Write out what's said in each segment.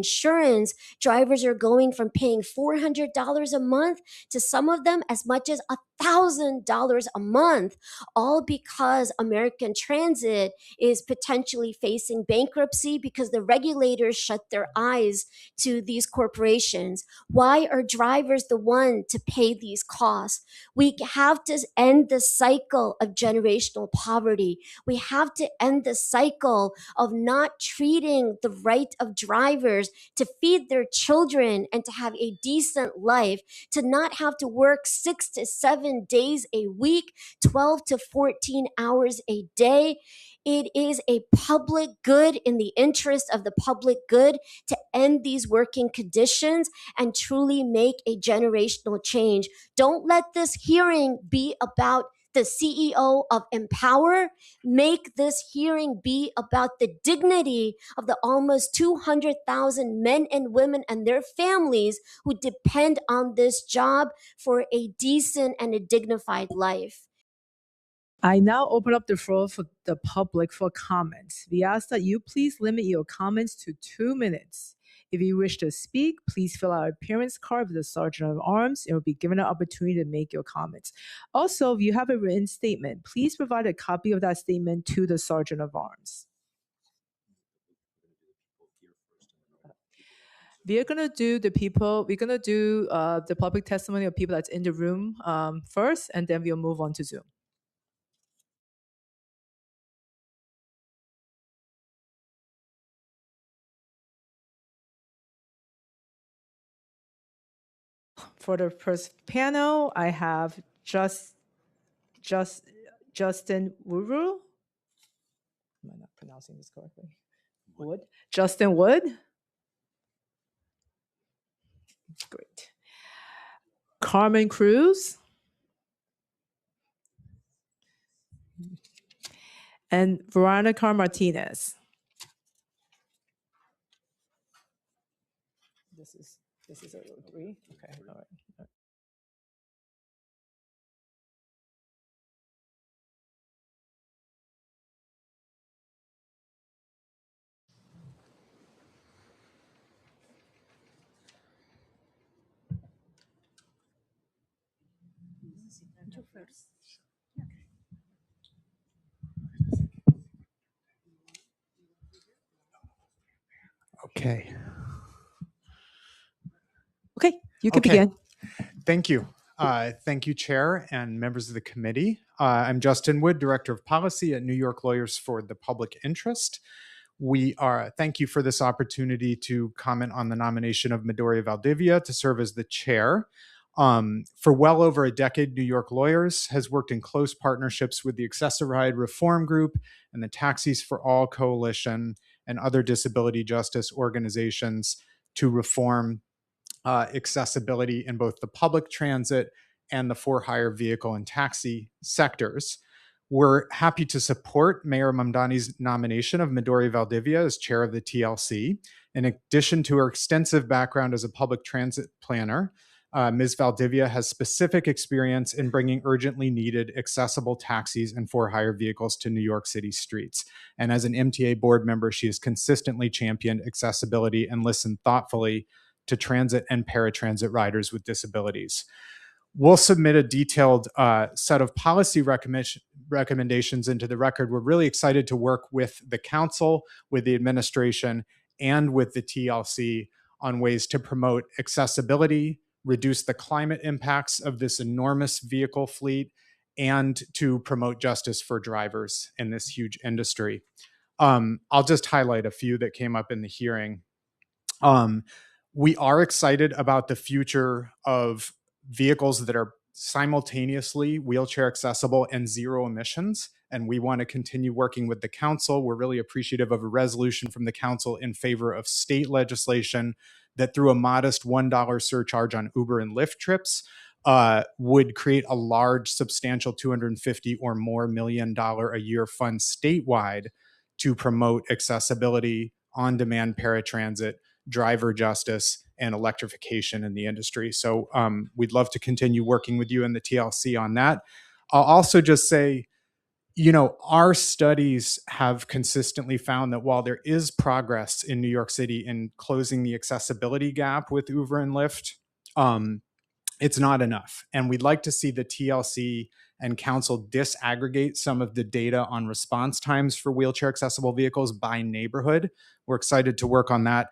insurance, drivers are going from paying $400 a month to some of them as much as $1,000 a month, all because American Transit is potentially facing bankruptcy because the regulators shut their eyes to these corporations. Why are drivers the one to pay these costs? We have to end the cycle of generational poverty. We have to end the cycle of not treating the right of drivers to feed their children and to have a decent life, to not have to work 6 to 7 days a week, 12 to 14 hours a day. It is a public good, in the interest of the public good, to end these working conditions and truly make a generational change. Don't let this hearing be about the CEO of Empower. Make this hearing be about the dignity of the almost 200,000 men and women and their families who depend on this job for a decent and a dignified life. I now open up the floor for the public for comments. We ask that you please limit your comments to 2 minutes. If you wish to speak, please fill out an appearance card with the Sergeant of Arms and will be given an opportunity to make your comments. Also, if you have a written statement, please provide a copy of that statement to the Sergeant of Arms. We're going to do the public testimony of people that's in the room first, and then we'll move on to Zoom. For the first panel, I have Justin Wuru. Am I not pronouncing this correctly? Wood. Justin Wood. Great. Carmen Cruz. And Veronica Martinez. This is a 3. Okay, all right. Okay. Okay, you can begin. Thank you. Thank you, Chair and members of the committee. I'm Justin Wood, Director of Policy at New York Lawyers for the Public Interest. Thank you for this opportunity to comment on the nomination of Midori Valdivia to serve as the chair. For well over a decade, New York Lawyers has worked in close partnerships with the Access-a-Ride Reform Group and the Taxis for All Coalition and other disability justice organizations to reform accessibility in both the public transit and the for-hire vehicle and taxi sectors. We're happy to support Mayor Mamdani's nomination of Midori Valdivia as chair of the TLC. In addition to her extensive background as a public transit planner, Ms. Valdivia has specific experience in bringing urgently needed accessible taxis and for-hire vehicles to New York City streets. And as an MTA board member, she has consistently championed accessibility and listened thoughtfully to transit and paratransit riders with disabilities. We'll submit a detailed set of policy recommendations into the record. We're really excited to work with the council, with the administration, and with the TLC on ways to promote accessibility, reduce the climate impacts of this enormous vehicle fleet, and to promote justice for drivers in this huge industry. I'll just highlight a few that came up in the hearing. We are excited about the future of vehicles that are simultaneously wheelchair accessible and zero emissions. And we want to continue working with the council. We're really appreciative of a resolution from the council in favor of state legislation that, through a modest $1 surcharge on Uber and Lyft trips, would create a large, substantial $250 or more million a year fund statewide to promote accessibility, on-demand paratransit, driver justice, and electrification in the industry. So we'd love to continue working with you and the TLC on that. I'll also just say, Our studies have consistently found that while there is progress in New York City in closing the accessibility gap with Uber and Lyft, it's not enough. And we'd like to see the TLC and council disaggregate some of the data on response times for wheelchair accessible vehicles by neighborhood. We're excited to work on that.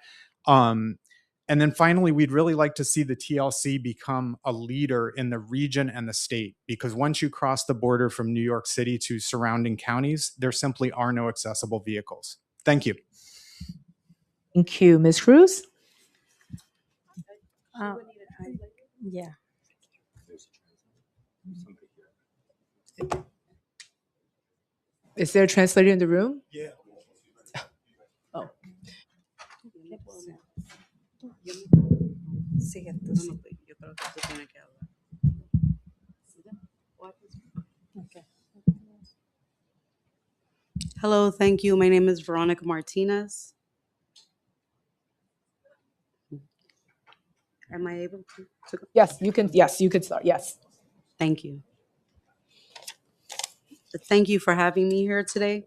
And then finally, we'd really like to see the TLC become a leader in the region and the state, because once you cross the border from New York City to surrounding counties, there simply are no accessible vehicles. Thank you. Thank you. Ms. Cruz? Yeah. Is there a translator in the room? Yeah. Oh. Sigue tú, sí. Yo creo que tú tienes que hablar. Okay. Hello, thank you. My name is Veronica Martinez. Am I able to? Yes, you can. Yes, you can start. Yes. Thank you. Thank you for having me here today.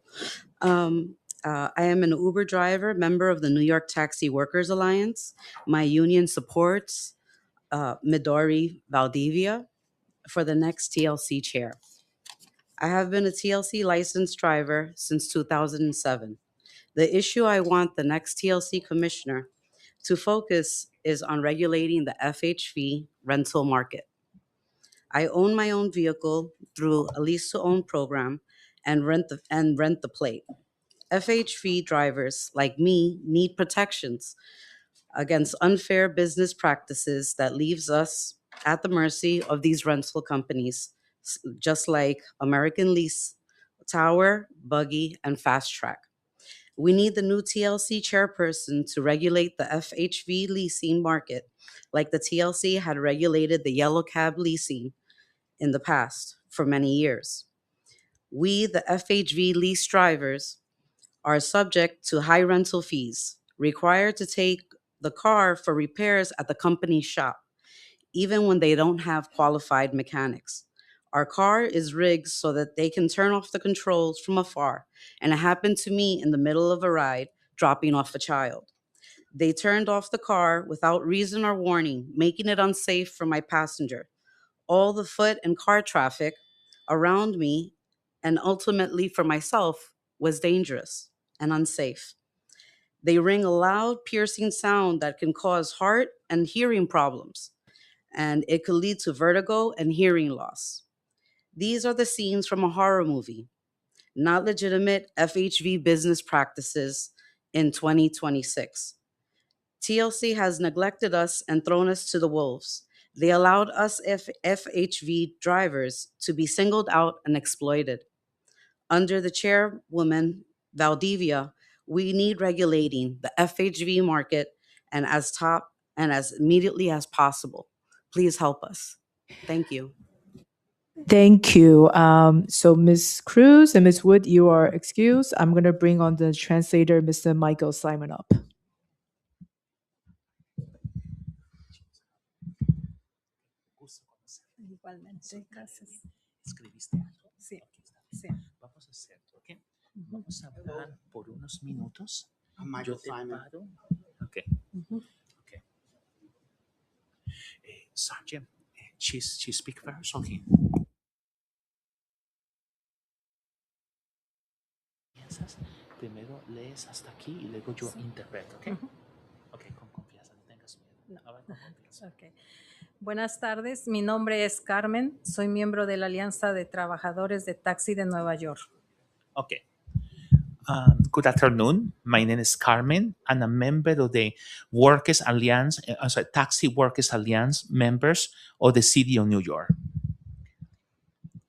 I am an Uber driver, member of the New York Taxi Workers Alliance. My union supports Midori Valdivia for the next TLC chair. I have been a TLC licensed driver since 2007. The issue I want the next TLC commissioner to focus is on regulating the FHV rental market. I own my own vehicle through a lease-to-own program and rent the plate. FHV drivers like me need protections against unfair business practices that leaves us at the mercy of these rental companies, just like American Lease, Tower, Buggy, and Fast Track. We need the new TLC chairperson to regulate the FHV leasing market like the TLC had regulated the yellow cab leasing in the past for many years. We, the FHV lease drivers, are subject to high rental fees, required to take the car for repairs at the company's shop, even when they don't have qualified mechanics. Our car is rigged so that they can turn off the controls from afar, and it happened to me in the middle of a ride, dropping off a child. They turned off the car without reason or warning, making it unsafe for my passenger. All the foot and car traffic around me, and ultimately for myself, was dangerous and unsafe. They ring a loud, piercing sound that can cause heart and hearing problems, and it could lead to vertigo and hearing loss. These are the scenes from a horror movie, not legitimate FHV business practices in 2026. TLC has neglected us and thrown us to the wolves. They allowed us FHV drivers to be singled out and exploited. Under the chairwoman, Valdivia, we need regulating the FHV market and as immediately as possible. Please help us. Thank you. Thank you. So Ms. Cruz and Ms. Wood, you are excused. I'm going to bring on the translator, Mr. Michael Simon, up. Igualmente, gracias. ¿Escribiste algo? Sí, sí. Vamos a hacer, ¿ok? Vamos a hablar por unos minutos. Michael Yo te Simon. paro. Ok. Okay. Sergeant, she speak first, okay? Piensas, primero lees hasta aquí y luego yo interpreto, ¿ok? Ok, con confianza, no tengas miedo. Habla con confianza. Okay. Buenas tardes, mi nombre es Carmen, soy miembro de la Alianza de Trabajadores de Taxi de Nueva York. Okay. Good afternoon. My name is Carmen. I'm a member of the Workers Alliance, Taxi Workers Alliance members of the City of New York.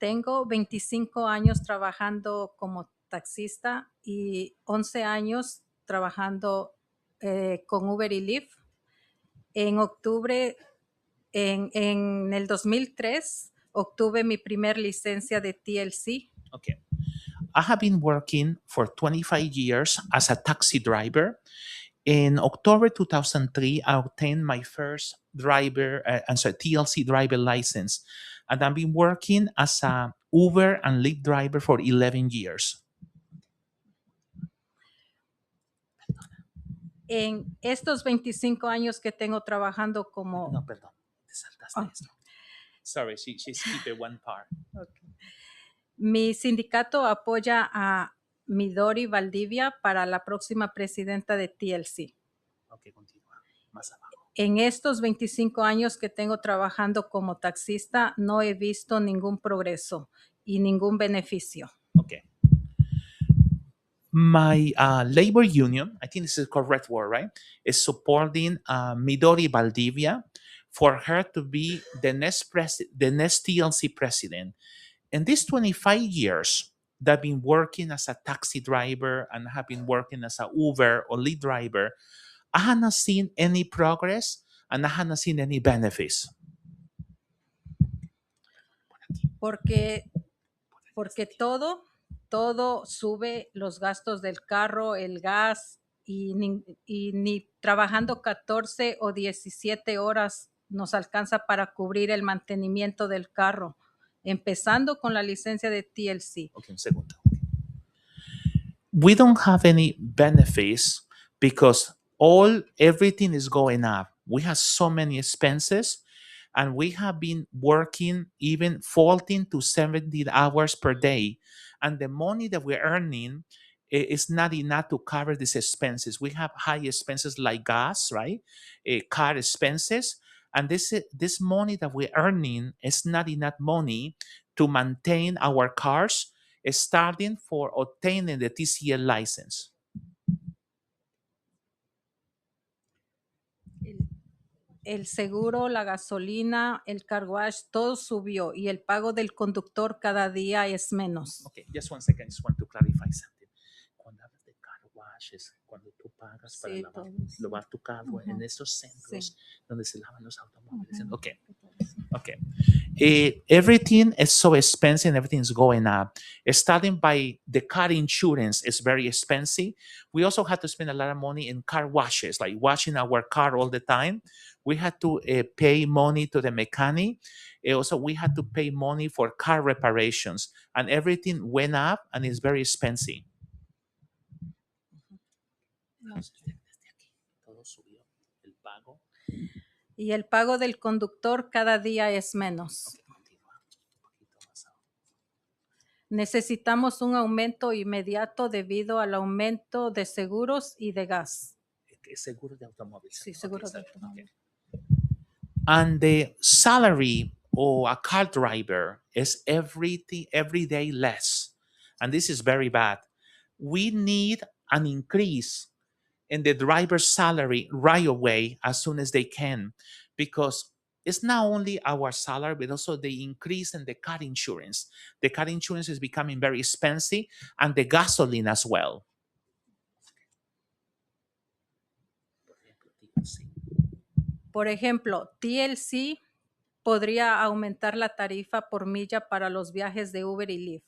Tengo 25 años trabajando como taxista y 11 años trabajando con Uber y Lyft. En octubre, en el 2003, obtuve mi primer licencia de TLC. Okay. I have been working for 25 years as a taxi driver. In October 2003, I obtained my first TLC driver license. And I've been working as a Uber and Lyft driver for 11 years. En estos 25 años que tengo trabajando como... No, perdón. Te saltaste Oh. esto. Sorry, she skipped one part. Okay. Mi sindicato apoya a Midori Valdivia para la próxima presidenta de TLC. Ok, continúa. Más abajo. En estos 25 años que tengo trabajando como taxista, no he visto ningún progreso y ningún beneficio. Okay. My labor union, I think this is the correct word, right, is supporting Midori Valdivia for her to be the next TLC president. In these 25 years that I've been working as a taxi driver and have been working as a Uber or Lyft driver, I have not seen any progress and I have not seen any benefits. Porque todo sube, los gastos del carro, el gas, y ni trabajando 14 o 17 horas nos alcanza para cubrir el mantenimiento del carro, empezando con la licencia de TLC. Okay, segundo. We don't have any benefits because everything is going up. We have so many expenses and we have been working even 14 to 17 hours per day. And the money that we're earning is not enough to cover these expenses. We have high expenses like gas, right? Car expenses. And this money that we're earning is not enough money to maintain our cars, starting for obtaining the TCL license. El seguro, la gasolina, el car wash, todo subió y el pago del conductor cada día es menos. Okay, just one second. I just want to clarify something. Cuando hablas de car wash es cuando tú pagas para lavar tu carro en esos centros donde se lavan los automóviles. Okay. Okay. Everything is so expensive. Everything is going up. Starting by the car insurance is very expensive. We also had to spend a lot of money in car washes, like washing our car all the time. We had to pay money to the mechanic. Also, we had to pay money for car reparations, and everything went up and it's very expensive. Y el pago del conductor cada día es menos. Necesitamos un aumento inmediato debido al aumento de seguros y de gas. Seguro de automóviles. Sí, seguro de automóviles. And the salary of a car driver is every day less. And this is very bad. We need an increase in the driver's salary right away as soon as they can, because it's not only our salary, but also the increase in the car insurance. The car insurance is becoming very expensive, and the gasoline as well. Por ejemplo, TLC podría aumentar la tarifa por milla para los viajes de Uber y Lyft.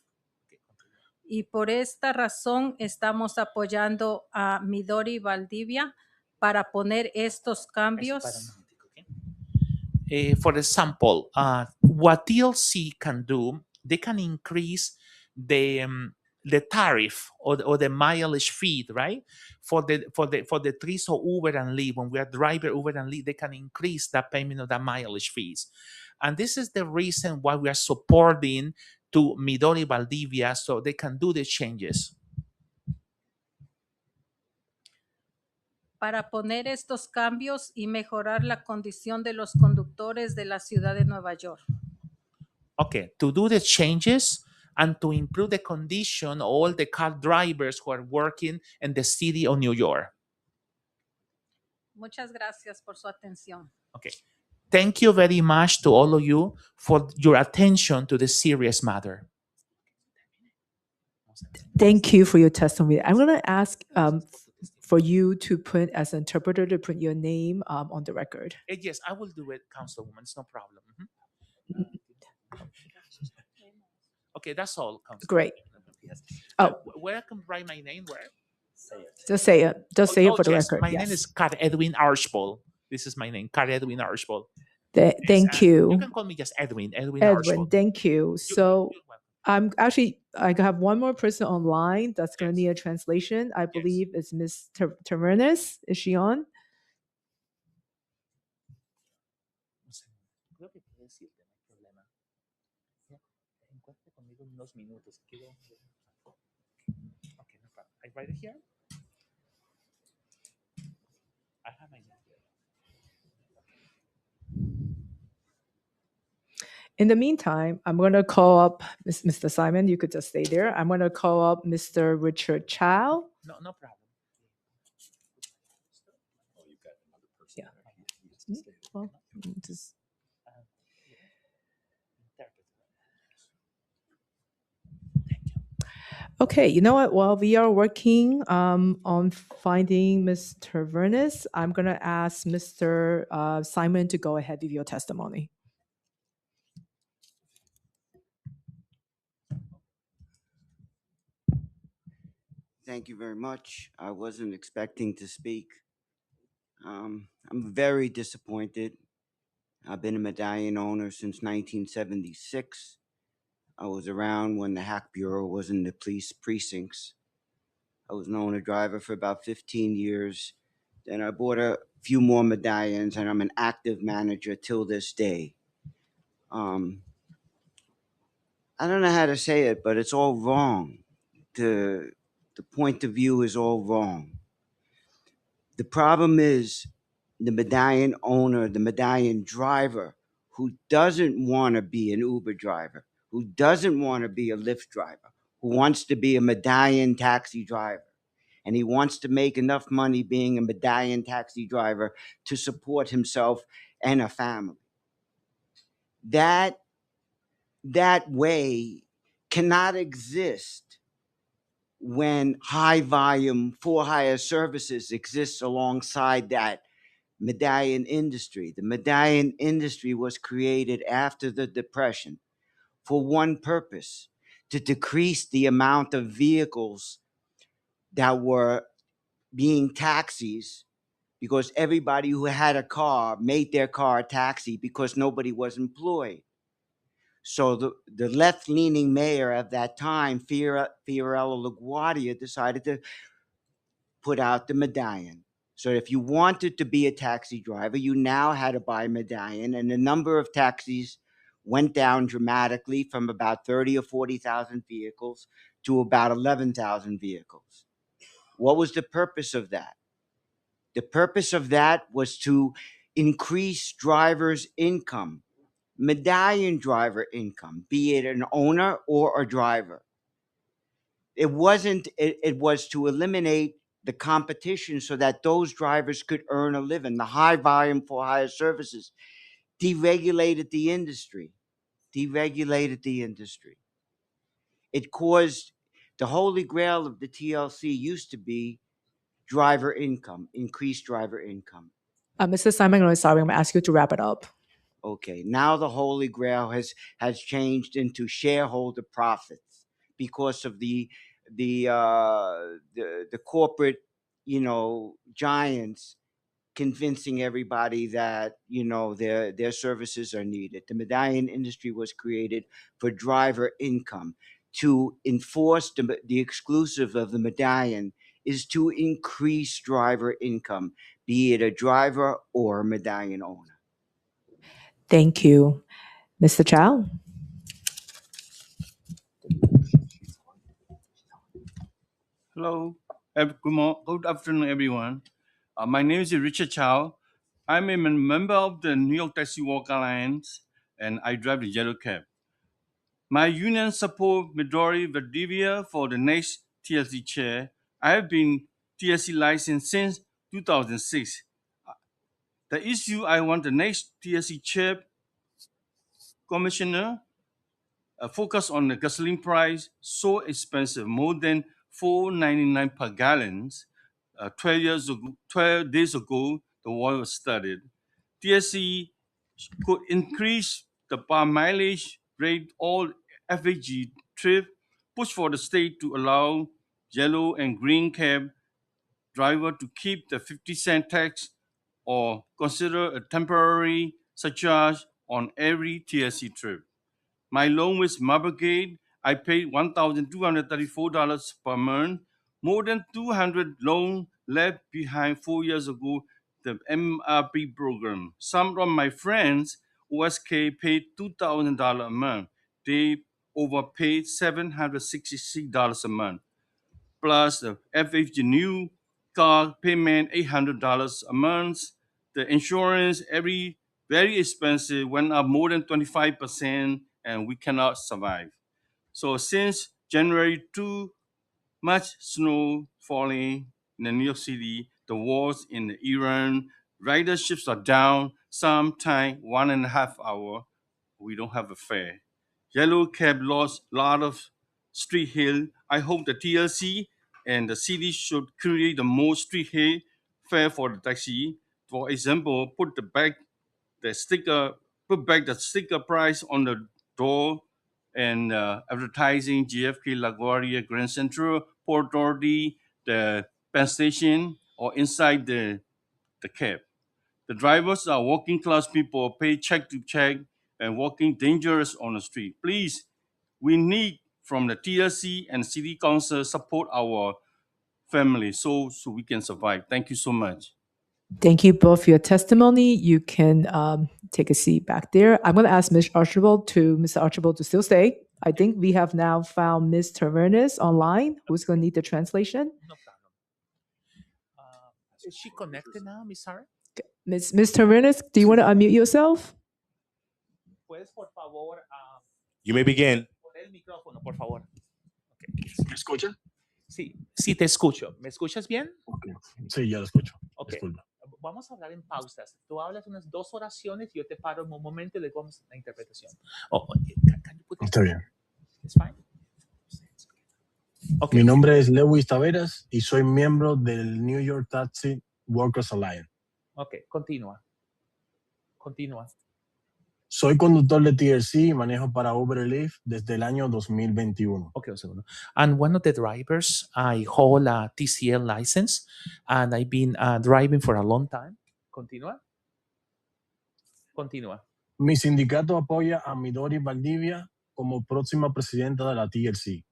Y por esta razón estamos apoyando a Midori Valdivia para poner estos cambios. For example, what TLC can do, they can increase the tariff or the mileage fee, right? For the trips of Uber and Lyft, when we are driver Uber and Lyft, they can increase that payment of the mileage fees. And this is the reason why we are supporting to Midori Valdivia so they can do the changes. Para poner estos cambios y mejorar la condición de los conductores de la ciudad de Nueva York. Okay, to do the changes and to improve the condition of all the car drivers who are working in the city of New York. Muchas gracias por su atención. Okay. Thank you very much to all of you for your attention to this serious matter. Thank you for your testimony. I'm going to ask for you to put, as an interpreter, to put your name on the record. Yes, I will do it, Councilwoman. It's no problem. Okay, that's all, Councilwoman. Great. Yes. Oh. Where I can write my name? Where? Just say it. Just say it for the yes. record. My name is Car Edwin Archibald. This is my name, Car Edwin Archibald. Thank you. You can call me just Edwin. Edwin Edwin, Archibald. thank you. So, You're welcome. I have one more person online that's going to need a translation. I believe it's Miss Taveras. Is she on? Creo que puedes irte, no hay problema. Ya, encuentre conmigo unos minutos. Quiero... Okay, no problem. I write it here. I have my note here. In the meantime, I'm going to call up Mr. Simon. You could just stay there. I'm going to call up Mr. Richard Chow. No, no problem. Oh, you've got another person. Yeah. There. He gets to stay there. Well, just... Okay, you know what? While we are working on finding Ms. Taveras, I'm going to ask Mr. Simon to go ahead with your testimony. Thank you very much. I wasn't expecting to speak. I'm very disappointed. I've been a medallion owner since 1976. I was around when the Hack Bureau was in the police precincts. I was an owner-driver for about 15 years. Then I bought a few more medallions, and I'm an active manager till this day. I don't know how to say it, but it's all wrong. The point of view is all wrong. The problem is the medallion owner, the medallion driver, who doesn't want to be an Uber driver, who doesn't want to be a Lyft driver, who wants to be a medallion taxi driver. And he wants to make enough money being a medallion taxi driver to support himself and a family. That way cannot exist when high volume for hire services exists alongside that medallion industry. The medallion industry was created after the Depression for one purpose: to decrease the amount of vehicles that were being taxis, because everybody who had a car made their car a taxi because nobody was employed. So the left-leaning mayor at that time, Fiorello LaGuardia, decided to put out the medallion. So if you wanted to be a taxi driver, you now had to buy a medallion, and the number of taxis went down dramatically from about 30 or 40,000 vehicles to about 11,000 vehicles. What was the purpose of that? The purpose of that was to increase drivers' income, medallion driver income, be it an owner or a driver. It was to eliminate the competition so that those drivers could earn a living. The high volume for hire services deregulated the industry. It caused the holy grail of the TLC used to be driver income, increased driver income. Mr. Simon, I'm sorry, I'm going to ask you to wrap it up. Okay, now the holy grail has changed into shareholder profits because of the corporate, giants convincing everybody that their services are needed. The medallion industry was created for driver income. To enforce the exclusive of the medallion is to increase driver income, be it a driver or a medallion owner. Thank you. Mr. Chow? Hello. Good afternoon, everyone. My name is Richard Chow. I'm a member of the New York Taxi Worker Alliance, and I drive the yellow cab. My union support Midori Valdivia for the next TLC chair. I have been TLC licensed since 2006. The issue I want the next TLC chair commissioner focus on the gasoline price so expensive, more than $4.99 per gallon. 12 days ago, the war was started. TSC could increase the per mileage rate all FAG trip, push for the state to allow yellow and green cab driver to keep the 50-cent tax or consider a temporary surcharge on every TSC trip. My loan with Marbrigade, I paid $1,234 per month. More than 200 loans left behind 4 years ago, the MRP program. Some of my friends, OSK, paid $2,000 a month. They overpaid $766 a month. Plus the FHG new car payment, $800 a month. The insurance, very expensive, went up more than 25%, and we cannot survive. So since January, too much snow falling in New York City, the wars in Iran, riderships are down, sometimes 1.5 hours. We don't have a fare. Yellow cab lost a lot of street hail. I hope the TLC and the city should create the more street hail fare for the taxi. For example, put back the sticker price on the door and advertising GFK, LaGuardia, Grand Central, Port Authority, the Penn Station, or inside the cab. The drivers are working class people, pay check to check, and walking dangerous on the street. Please, we need from the TLC and City Council support our family so we can survive. Thank you so much. Thank you both for your testimony. You can take a seat back there. I'm going to ask Mr. Archibald to still stay. I think we have now found Ms. Taveras online, who's going to need the translation. No problem. Is she connected now, Miss Sarah? Ms. Taveras, do you want to unmute yourself? Puedes, por favor, You may begin. poner el micrófono, por favor. ¿Me escucha? Sí, sí te escucho. ¿Me escuchas bien? Okay. Sí, ya lo escucho. Ok. Disculpa. Vamos a hablar en pausas. Tú hablas unas 2 oraciones y yo te paro en un momento y le vamos a la interpretación. Can you put Está bien. It's fine. Okay. Mi nombre es Lewis Taveras y soy miembro del New York Taxi Workers Alliance. Ok, continúa. Soy conductor de TLC y manejo para Uber y Lyft desde el año 2021. Okay, un segundo. And one of the drivers, I hold a TCL license and I've been driving for a long time. Continúa. Mi sindicato apoya a Midori Valdivia como próxima presidenta de la TLC.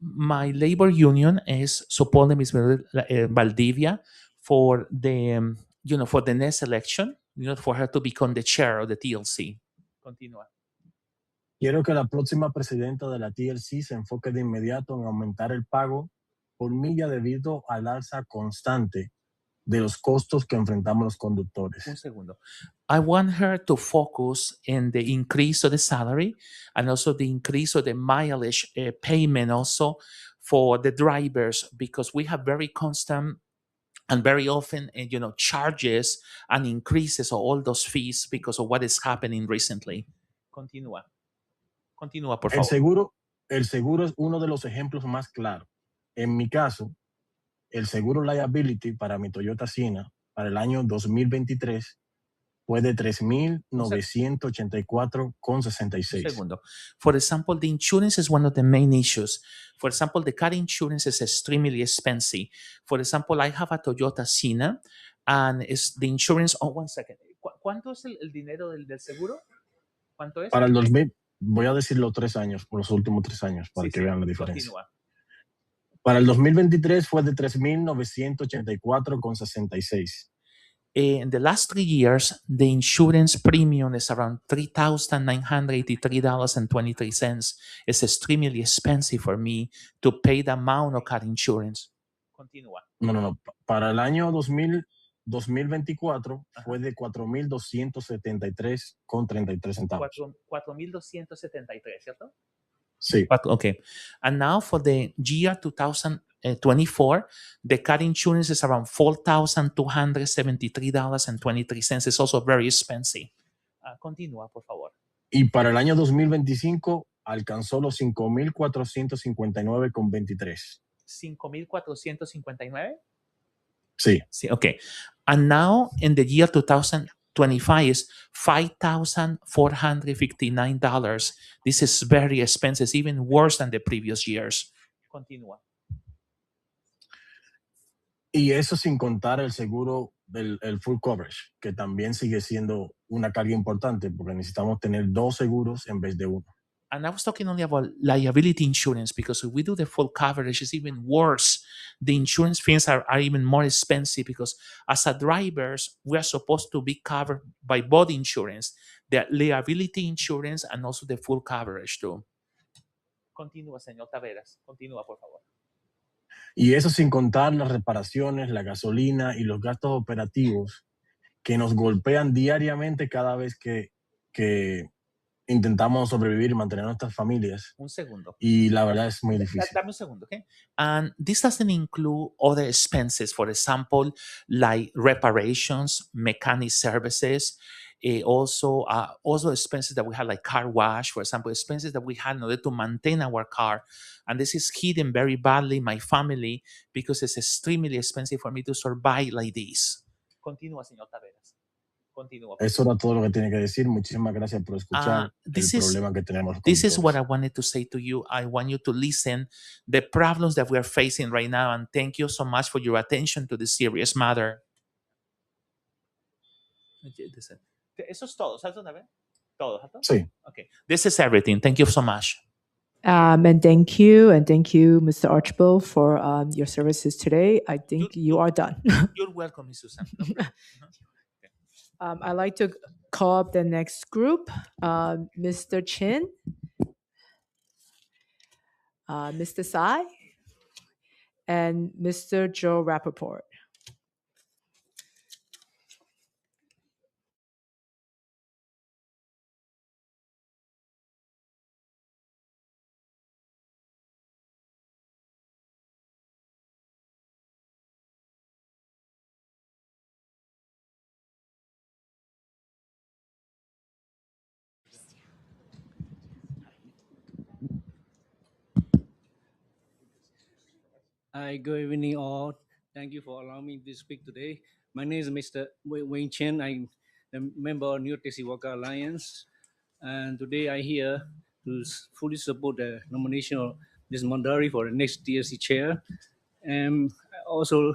My labor union is supporting Ms. Valdivia for the, for the next election, for her to become the chair of the TLC. Continúa. Quiero que la próxima presidenta de la TLC se enfoque de inmediato en aumentar el pago por milla debido al alza constante de los costos que enfrentamos los conductores. Un segundo. I want her to focus in the increase of the salary and also the increase of the mileage payment also for the drivers, because we have very constant and very often, charges and increases of all those fees because of what is happening recently. Continúa, por favor. El seguro es uno de los ejemplos más claros. En mi caso, el seguro liability para mi Toyota Sienna para el año 2023 fue de $3,984.66. Segundo. For example, the insurance is one of the main issues. For example, the car insurance is extremely expensive. For example, I have a Toyota Sienna and the insurance. Oh, one second. ¿Cuánto es el dinero del seguro? ¿Cuánto es? Para el 2000, voy a decir los 3 años, por los últimos 3 años, para que vean la diferencia. Continúa. Para el 2023 fue de $3,984.66. In the last 3 years, the insurance premium is around $3,983.23. It's extremely expensive for me to pay the amount of car insurance. Continúa. No. Para el año 2024 fue de $4,273.33. 4,273, ¿cierto? Sí. Okay. And now for the year 2024, the car insurance is around $4,273.23. It's also very expensive. Continúa, por favor. Y para el año 2025 alcanzó los $5,459.23. ¿5,459? Sí. Okay. And now in the year 2025 is $5,459. This is very expensive, even worse than the previous years. Continúa. Y eso sin contar el seguro el full coverage, que también sigue siendo una carga importante porque necesitamos tener 2 seguros en vez de 1. And I was talking only about liability insurance, because if we do the full coverage, it's even worse. The insurance fees are even more expensive, because as a drivers, we are supposed to be covered by both insurance, the liability insurance and also the full coverage too. Continúa, señor Taveras. Continúa, por favor. Y eso sin contar las reparaciones, la gasolina y los gastos operativos que nos golpean diariamente cada vez que intentamos sobrevivir y mantener a nuestras familias. Un segundo. Y la verdad es muy difícil. Dame un segundo, okay? And this doesn't include other expenses, for example, like reparations, mechanic services, also expenses that we have, like car wash, for example, expenses that we had in order to maintain our car. And this is hitting very badly my family, because it's extremely expensive for me to survive like this. Continúa, señor Taveras. Continúa. Eso era todo lo que tenía que decir. Muchísimas gracias por escuchar el problema que tenemos con This is todos. what I wanted to say to you. I want you to listen the problems that we are facing right now, and thank you so much for your attention to this serious matter. Eso es todo, ¿sabes dónde ven? Todo, ¿cierto? Sí. Okay. This is everything. Thank you so much. And thank you, Mr. Archibald, for your services today. I think you are done. You're welcome, Ms. Susan. I'd like to call up the next group, Mr. Chin, Mr. Tsai, and Mr. Joe Rappaport. Hi, good evening all. Thank you for allowing me to speak today. My name is Mr. Wain Chen. I'm a member of New York Taxi Worker Alliance. And today I'm here to fully support the nomination of Ms. Mondari for the next TLC chair. And I also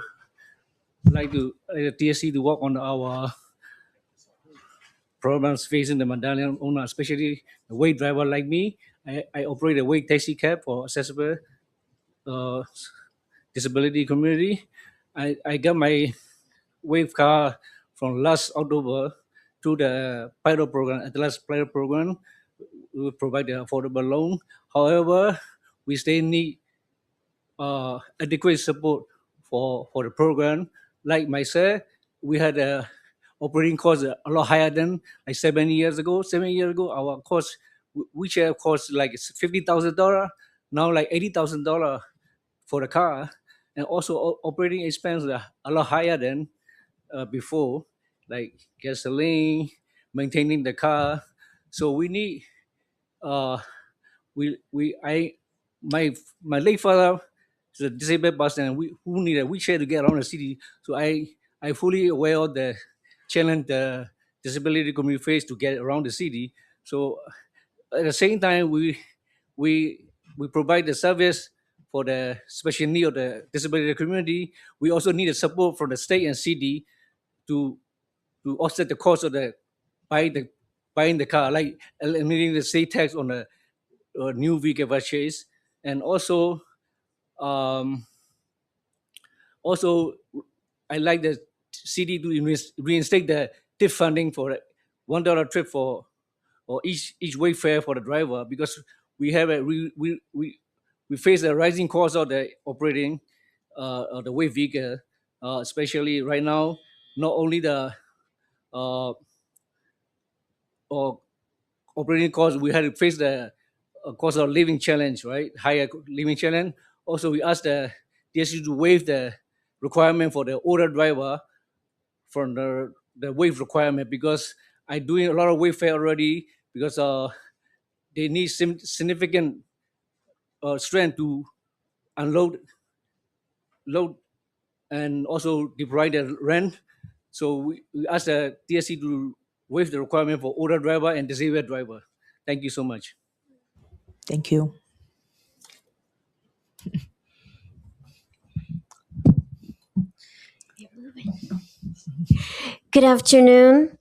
like to TLC to work on our problems facing the Medallion owner, especially the wage driver like me. I operate a wage taxi cab for accessible disability community. I got my wave car from last October through the pilot program. At the last pilot program, we will provide the affordable loan. However, we still need adequate support for the program. Like myself, we had a operating cost a lot higher than like 7 years ago. 7 years ago, our cost, wheelchair cost like $50,000. Now like $80,000 for the car. And also operating expenses are a lot higher than before, like gasoline, maintaining the car. So we need, my late father is a disabled person, and who need a wheelchair to get around the city. So I fully aware of the challenge the disability community face to get around the city. So at the same time, we provide the service for the special need of the disability community. We also need the support from the state and city to offset the cost of the buying the car, like eliminating the state tax on the new vehicle purchase, and also I like the city to reinstate the tip funding for $1 trip for or each wayfare for the driver, because we have we face a rising cost of the operating of the way vehicle, especially right now. Not only the operating costs, we had to face the cost of living challenge, right? Higher living challenge. Also, we asked the DSU to waive the requirement for the older driver from the waive requirement, because I doing a lot of wayfare already, because they need significant strength to unload, load, and also provide the rent. So we asked the TSC to waive the requirement for older driver and disabled driver. Thank you so much. Thank you. Good afternoon.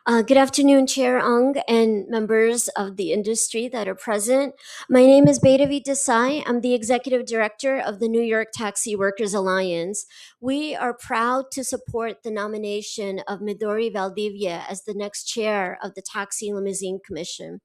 Good afternoon, Chair Ung and members of the industry that are present. My name is Bhairavi Desai. I'm the Executive Director of the New York Taxi Workers Alliance. We are proud to support the nomination of Midori Valdivia as the next chair of the Taxi Limousine Commission.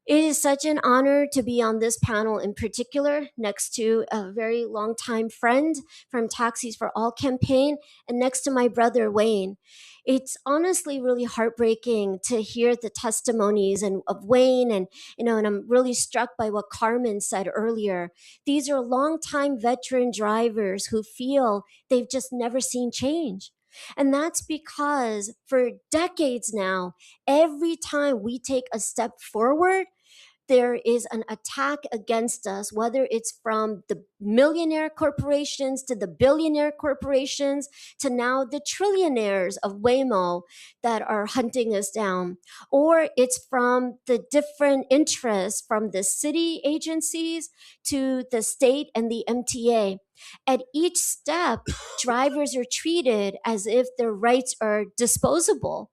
It is such an honor to be on this panel in particular, next to a very longtime friend from Taxis for All campaign and next to my brother, Wain. It's honestly really heartbreaking to hear the testimonies of Wain and I'm really struck by what Carmen said earlier. These are longtime veteran drivers who feel they've just never seen change. And that's because for decades now, every time we take a step forward, there is an attack against us, whether it's from the millionaire corporations to the billionaire corporations to now the trillionaires of Waymo that are hunting us down, or it's from the different interests from the city agencies to the state and the MTA. At each step, drivers are treated as if their rights are disposable.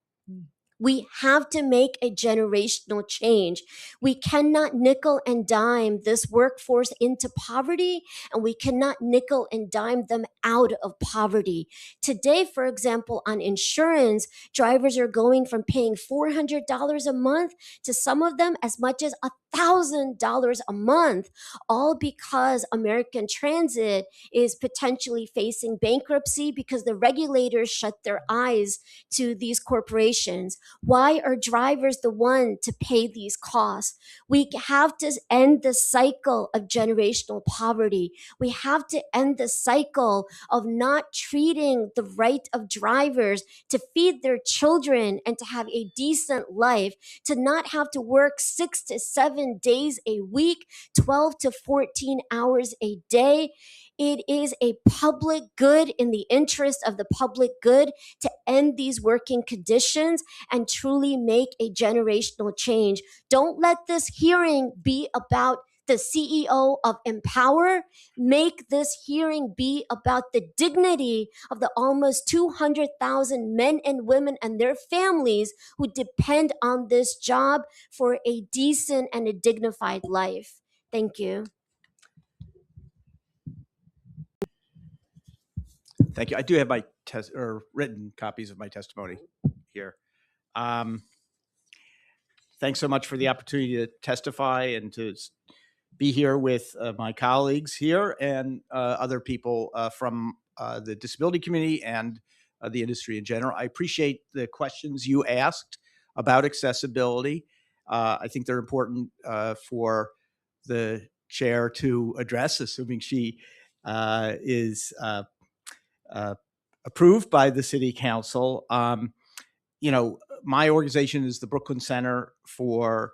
We have to make a generational change. We cannot nickel and dime this workforce into poverty, and we cannot nickel and dime them out of poverty. Today, for example, on insurance, drivers are going from paying $400 a month to some of them as much as $1,000 a month, all because American Transit is potentially facing bankruptcy because the regulators shut their eyes to these corporations. Why are drivers the one to pay these costs? We have to end the cycle of generational poverty. We have to end the cycle of not treating the right of drivers to feed their children and to have a decent life, to not have to work 6 to 7 days a week, 12 to 14 hours a day. It is a public good, in the interest of the public good, to end these working conditions and truly make a generational change. Don't let this hearing be about the CEO of Empower. Make this hearing be about the dignity of the almost 200,000 men and women and their families who depend on this job for a decent and a dignified life. Thank you. Thank you. I do have my written copies of my testimony here. Thanks so much for the opportunity to testify and to be here with my colleagues here and other people from the disability community and the industry in general. I appreciate the questions you asked about accessibility. I think they're important for the chair to address, assuming she is approved by the city council. My organization is the Brooklyn Center for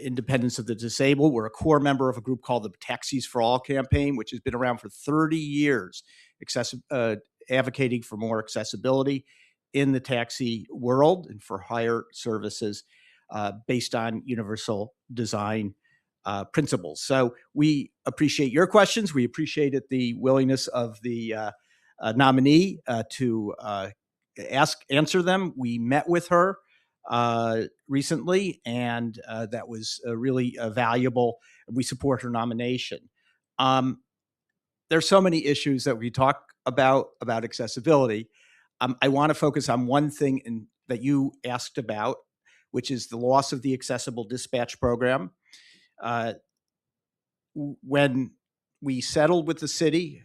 Independence of the Disabled. We're a core member of a group called the Taxis for All campaign, which has been around for 30 years, advocating for more accessibility in the taxi world and for higher services based on universal design principles. So we appreciate your questions. We appreciated the willingness of the nominee to answer them. We met with her recently, and that was really valuable. We support her nomination. There's so many issues that we talk about accessibility. I want to focus on one thing that you asked about, which is the loss of the accessible dispatch program. When we settled with the city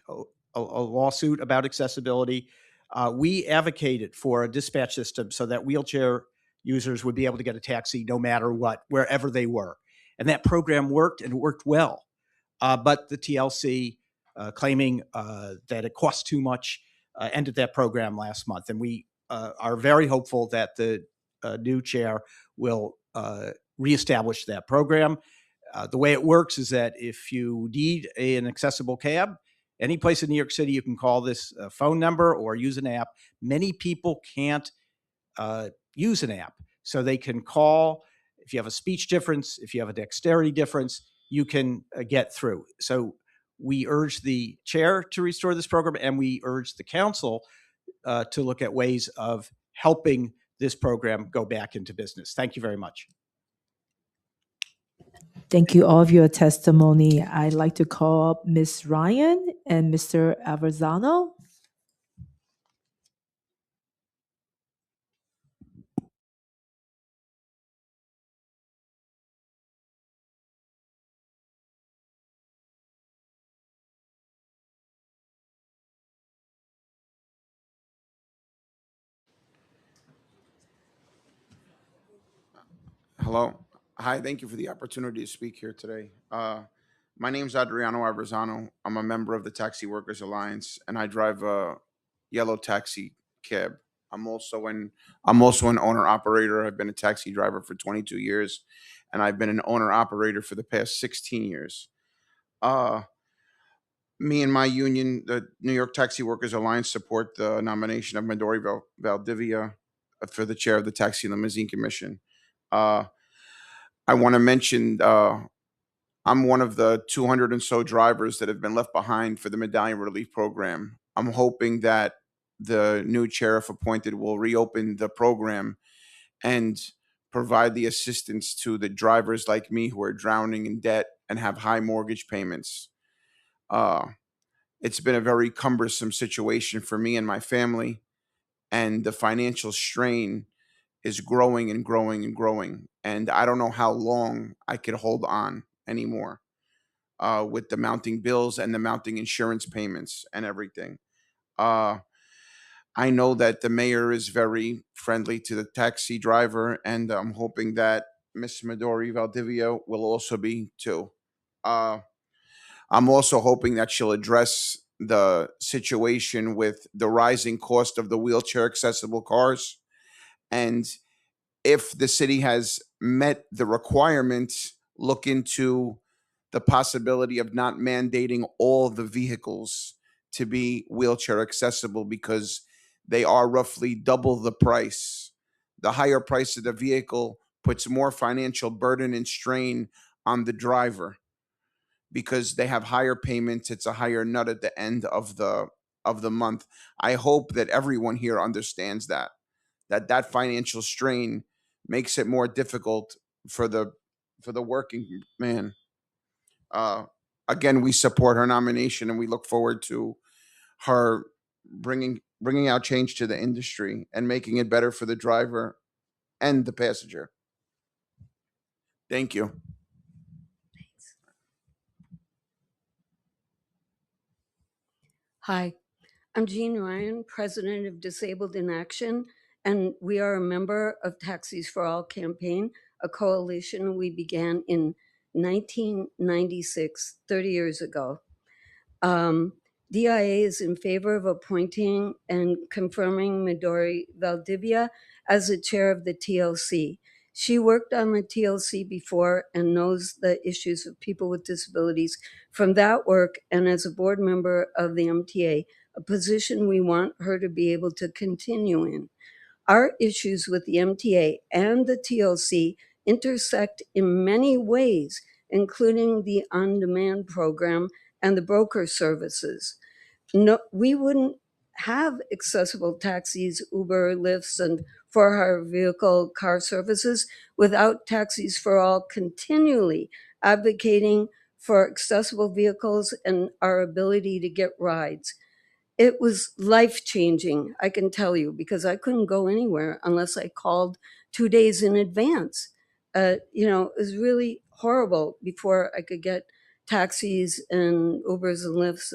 a lawsuit about accessibility, we advocated for a dispatch system so that wheelchair users would be able to get a taxi no matter what, wherever they were. And that program worked, and it worked well. But the TLC, claiming that it cost too much, ended that program last month. And we are very hopeful that the new chair will reestablish that program. The way it works is that if you need an accessible cab, any place in New York City, you can call this phone number or use an app. Many people can't use an app, so they can call. If you have a speech difference, if you have a dexterity difference, you can get through. So we urge the chair to restore this program, and we urge the council to look at ways of helping this program go back into business. Thank you very much. Thank you all of your testimony. I'd like to call up Ms. Ryan and Mr. Aversano. Hello. Hi, thank you for the opportunity to speak here today. My name's Adriano Aversano. I'm a member of the Taxi Workers Alliance, and I drive a yellow taxi cab. I'm also an owner operator. I've been a taxi driver for 22 years, and I've been an owner operator for the past 16 years. Me and my union, the New York Taxi Workers Alliance, support the nomination of Midori Valdivia for the chair of the Taxi Limousine Commission. I want to mention I'm one of the 200 and so drivers that have been left behind for the Medallion Relief Program. I'm hoping that the new chair, if appointed, will reopen the program and provide the assistance to the drivers like me who are drowning in debt and have high mortgage payments. It's been a very cumbersome situation for me and my family, and the financial strain is growing and growing and growing. And I don't know how long I could hold on anymore with the mounting bills and the mounting insurance payments and everything. I know that the mayor is very friendly to the taxi driver, and I'm hoping that Miss Midori Valdivia will also be too. I'm also hoping that she'll address the situation with the rising cost of the wheelchair accessible cars. And if the city has met the requirements, look into the possibility of not mandating all the vehicles to be wheelchair accessible, because they are roughly double the price. The higher price of the vehicle puts more financial burden and strain on the driver because they have higher payments. It's a higher nut at the end of the month. I hope that everyone here understands that financial strain makes it more difficult for the working man. Again, we support her nomination, and we look forward to her bringing out change to the industry and making it better for the driver and the passenger. Thank you. Hi, I'm Jean Ryan, president of Disabled in Action, and we are a member of Taxis for All campaign, a coalition we began in 1996, 30 years ago. DIA is in favor of appointing and confirming Midori Valdivia as the chair of the TLC. She worked on the TLC before and knows the issues of people with disabilities from that work, and as a board member of the MTA, a position we want her to be able to continue in. Our issues with the MTA and the TLC intersect in many ways, including the on-demand program and the broker services. No, we wouldn't have accessible taxis, Uber, Lyfts, and for-hire vehicle car services without Taxis for All continually advocating for accessible vehicles and our ability to get rides. It was life-changing, I can tell you, because I couldn't go anywhere unless I called 2 days in advance. It was really horrible before I could get taxis and Ubers and Lyfts.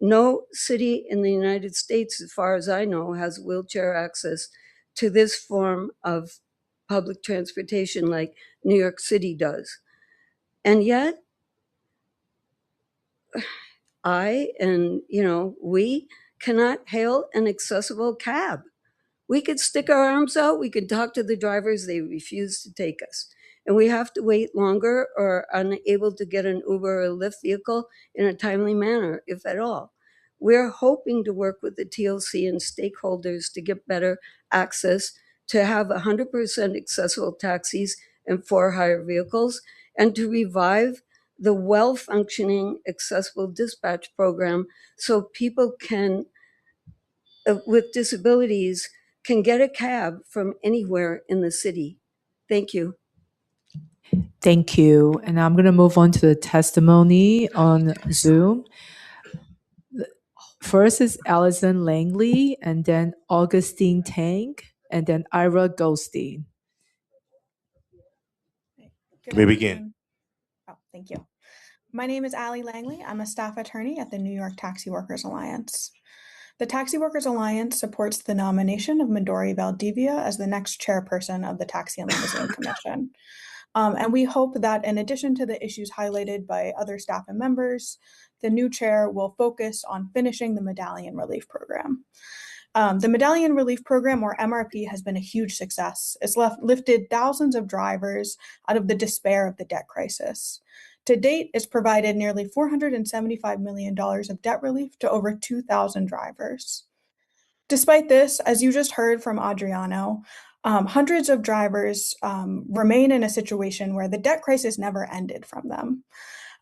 No city in the United States, as far as I know, has wheelchair access to this form of public transportation like New York City does. And yet, we cannot hail an accessible cab. We could stick our arms out, we could talk to the drivers, they refuse to take us. And we have to wait longer or unable to get an Uber or Lyft vehicle in a timely manner, if at all. We're hoping to work with the TLC and stakeholders to get better access, to have 100% accessible taxis and for-hire vehicles, and to revive the well-functioning accessible dispatch program so people can, with disabilities, can get a cab from anywhere in the city. Thank you. Thank you. And I'm going to move on to the testimony on Zoom. First is Allison Langley, and then Augustine Tang, and then Ira Goldstein. Good May begin. afternoon. Oh, thank you. My name is Allie Langley. I'm a staff attorney at the New York Taxi Workers Alliance. The Taxi Workers Alliance supports the nomination of Midori Valdivia as the next chairperson of the Taxi and Limousine Commission. And we hope that in addition to the issues highlighted by other staff and members, the new chair will focus on finishing the Medallion Relief Program. The Medallion Relief Program, or MRP, has been a huge success. It's lifted thousands of drivers out of the despair of the debt crisis. To date, it's provided nearly $475 million of debt relief to over 2,000 drivers. Despite this, as you just heard from Adriano, hundreds of drivers remain in a situation where the debt crisis never ended from them.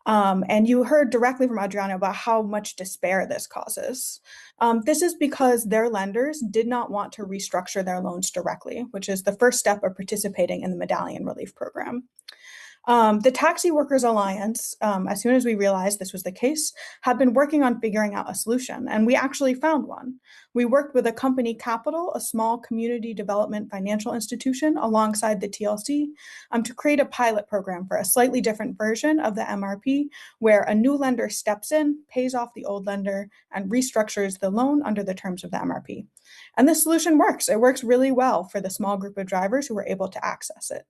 And you heard directly from Adriano about how much despair this causes. This is because their lenders did not want to restructure their loans directly, which is the first step of participating in the Medallion Relief Program. The Taxi Workers Alliance, as soon as we realized this was the case, have been working on figuring out a solution, and we actually found one. We worked with a company capital, a small community development financial institution, alongside the TLC, to create a pilot program for a slightly different version of the MRP, where a new lender steps in, pays off the old lender, and restructures the loan under the terms of the MRP. And this solution works. It works really well for the small group of drivers who were able to access it.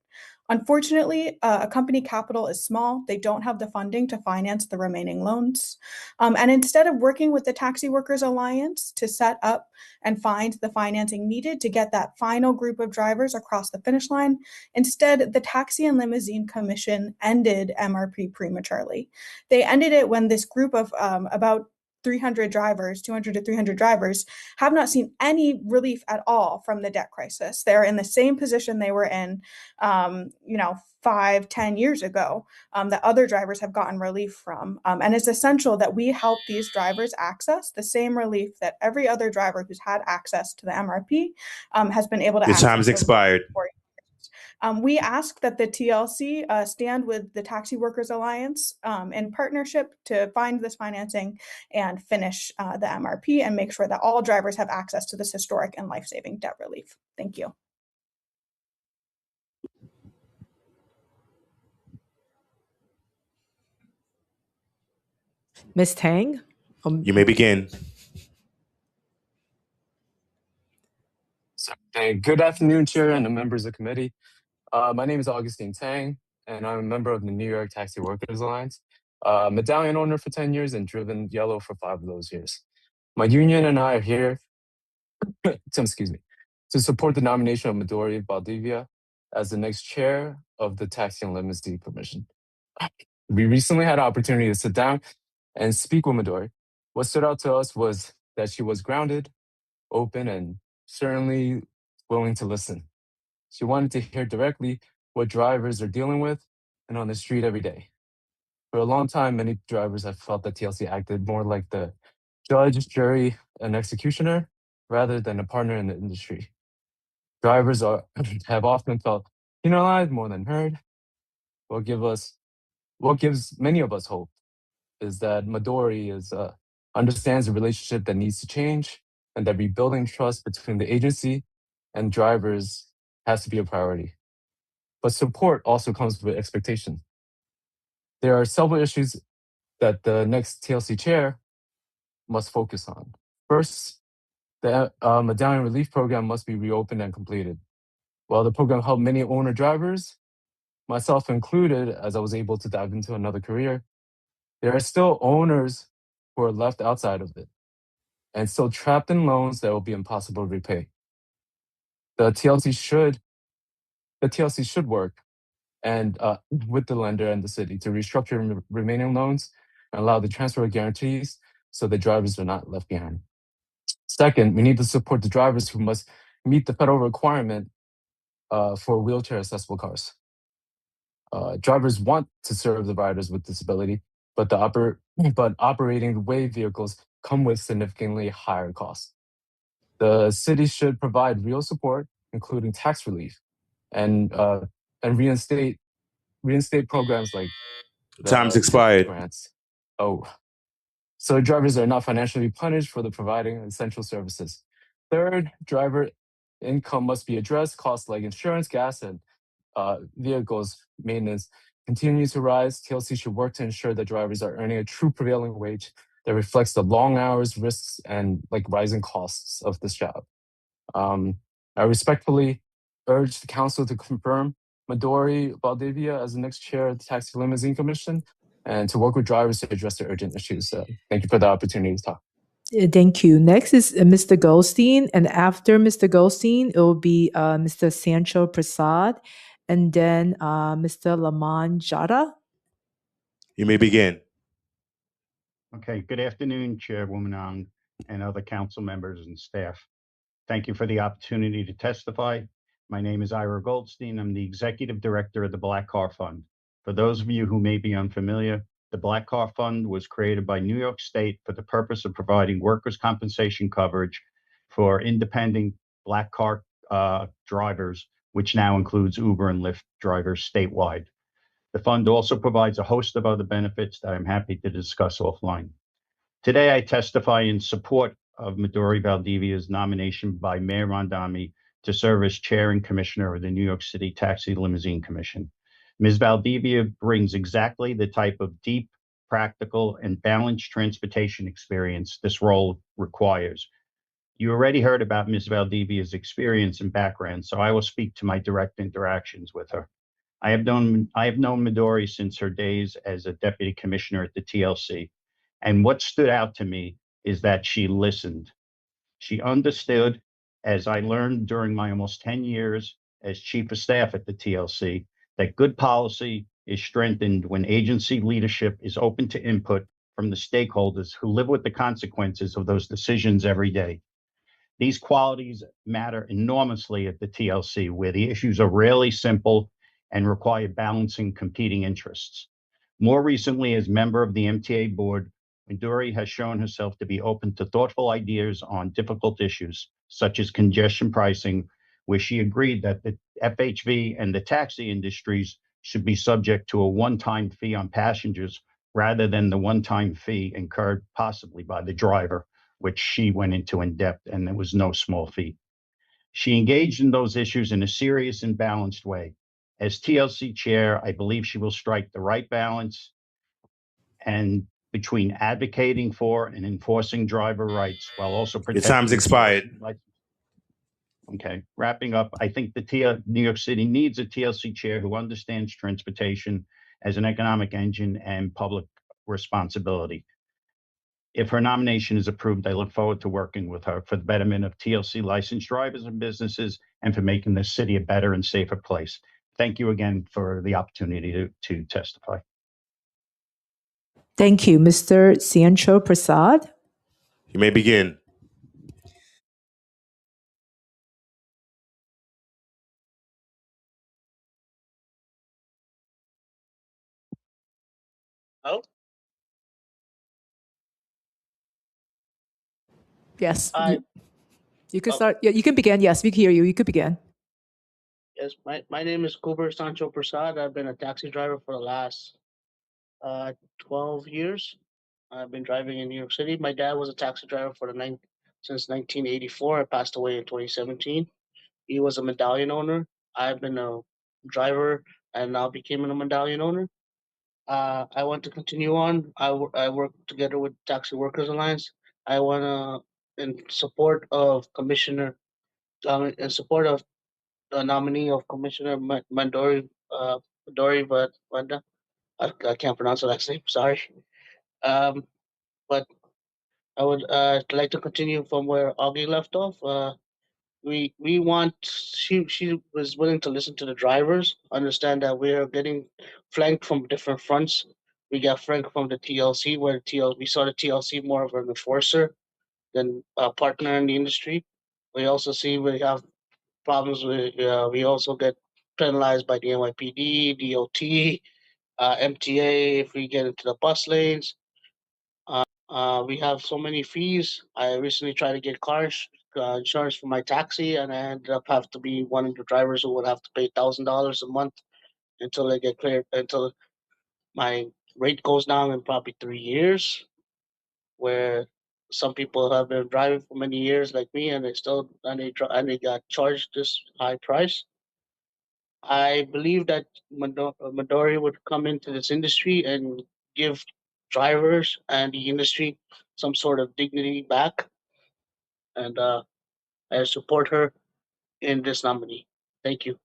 Unfortunately, a company capital is small. They don't have the funding to finance the remaining loans. And instead of working with the Taxi Workers Alliance to set up and find the financing needed to get that final group of drivers across the finish line, instead, the Taxi and Limousine Commission ended MRP prematurely. They ended it when this group of about 300 drivers, 200 to 300 drivers, have not seen any relief at all from the debt crisis. They're in the same position they were in, 5-10 years ago, that other drivers have gotten relief from. And it's essential that we help these drivers access the same relief that every other driver who's had access to the MRP has been able to Your access. time has expired. We ask that the TLC stand with the Taxi Workers Alliance in partnership to find this financing and finish the MRP and make sure that all drivers have access to this historic and life-saving debt relief. Thank you. Ms. Tang? You may begin. Good afternoon, Chair and the members of the committee. My name is Augustine Tang, and I'm a member of the New York Taxi Workers Alliance. Medallion owner for 10 years and driven yellow for 5 of those years. My union and I are here to support the nomination of Midori Valdivia as the next chair of the Taxi and Limousine Commission. We recently had an opportunity to sit down and speak with Midori. What stood out to us was that she was grounded, open, and certainly willing to listen. She wanted to hear directly what drivers are dealing with and on the street every day. For a long time, many drivers have felt that TLC acted more like the judge, jury, and executioner rather than a partner in the industry. Drivers have often felt penalized more than heard. What gives many of us hope is that Midori understands the relationship that needs to change and that rebuilding trust between the agency and drivers has to be a priority. But support also comes with expectation. There are several issues that the next TLC chair must focus on. First, the Medallion Relief Program must be reopened and completed. While the program helped many owner drivers, myself included, as I was able to dive into another career, there are still owners who are left outside of it and still trapped in loans that will be impossible to repay. The TLC should work and with the lender and the city to restructure remaining loans and allow the transfer of guarantees so the drivers are not left behind. Second, we need to support the drivers who must meet the federal requirement for wheelchair accessible cars. Drivers want to serve the riders with disability, but operating the WAVE vehicles come with significantly higher costs. The city should provide real support, including tax relief, and reinstate programs like Time's the tip expired. grants. Oh, so drivers are not financially punished for the providing essential services. Third, driver income must be addressed. Costs like insurance, gas, and vehicles maintenance continue to rise. TLC should work to ensure that drivers are earning a true prevailing wage that reflects the long hours, risks, and rising costs of this job. I respectfully urge the council to confirm Midori Valdivia as the next chair of the Taxi Limousine Commission and to work with drivers to address their urgent issues. Thank you for the opportunity to talk. Thank you. Next is Mr. Goldstein, and after Mr. Goldstein, it will be Mr. Sancho-Persad, and then Mr. Lamin Jatta. You may begin. Okay, good afternoon, Chairwoman Ong and other council members and staff. Thank you for the opportunity to testify. My name is Ira Goldstein. I'm the Executive Director of the Black Car Fund. For those of you who may be unfamiliar, the Black Car Fund was created by New York State for the purpose of providing workers' compensation coverage for independent black car drivers, which now includes Uber and Lyft drivers statewide. The fund also provides a host of other benefits that I'm happy to discuss offline. Today, I testify in support of Midori Valdivia's nomination by Mayor Mamdani to serve as chair and commissioner of the New York City Taxi Limousine Commission. Ms. Valdivia brings exactly the type of deep, practical, and balanced transportation experience this role requires. You already heard about Ms. Valdivia's experience and background, so I will speak to my direct interactions with her. I have known Midori since her days as a deputy commissioner at the TLC. And what stood out to me is that she listened. She understood, as I learned during my almost 10 years as chief of staff at the TLC, that good policy is strengthened when agency leadership is open to input from the stakeholders who live with the consequences of those decisions every day. These qualities matter enormously at the TLC, where the issues are rarely simple and require balancing competing interests. More recently, as member of the MTA board, Midori has shown herself to be open to thoughtful ideas on difficult issues, such as congestion pricing, where she agreed that the FHV and the taxi industries should be subject to a one-time fee on passengers rather than the one-time fee incurred possibly by the driver, which she went into in depth, and there was no small fee. She engaged in those issues in a serious and balanced way. As TLC chair, I believe she will strike the right balance and between advocating for and enforcing driver rights while also Your protecting. time's expired. Okay, wrapping up, I think the New York City needs a TLC chair who understands transportation as an economic engine and public responsibility. If her nomination is approved, I look forward to working with her for the betterment of TLC licensed drivers and businesses and for making this city a better and safer place. Thank you again for the opportunity to testify. Thank you, Mr. Sancho-Persad. You may begin. Oh, Yes, hi. you can Oh, start. Yeah, you can begin. Yes, we can hear you. You could begin. yes, my name is Kuber Sancho-Persad. I've been a taxi driver for the last 12 years. I've been driving in New York City. My dad was a taxi driver since 1984. I passed away in 2017. He was a medallion owner. I've been a driver and now became a medallion owner. I want to continue on. I work together with Taxi Workers Alliance. I want to, in support of in support of the nominee of Commissioner Midori Valdivia. I can't pronounce the last name. Sorry. But I would like to continue from where Augie left off. We want she was willing to listen to the drivers, understand that we are getting flanked from different fronts. We got flanked from the TLC, where we saw the TLC more of an enforcer than a partner in the industry. We also see we have problems with. We also get penalized by the NYPD, DOT, MTA if we get into the bus lanes. We have so many fees. I recently tried to get insurance for my taxi, and I ended up have to be one of the drivers who would have to pay $1,000 a month until I get cleared, until my rate goes down in probably 3 years. Where some people have been driving for many years, like me, and they got charged this high price. I believe that Midori would come into this industry and give drivers and the industry some sort of dignity back, and I support her in this nominee. Thank you.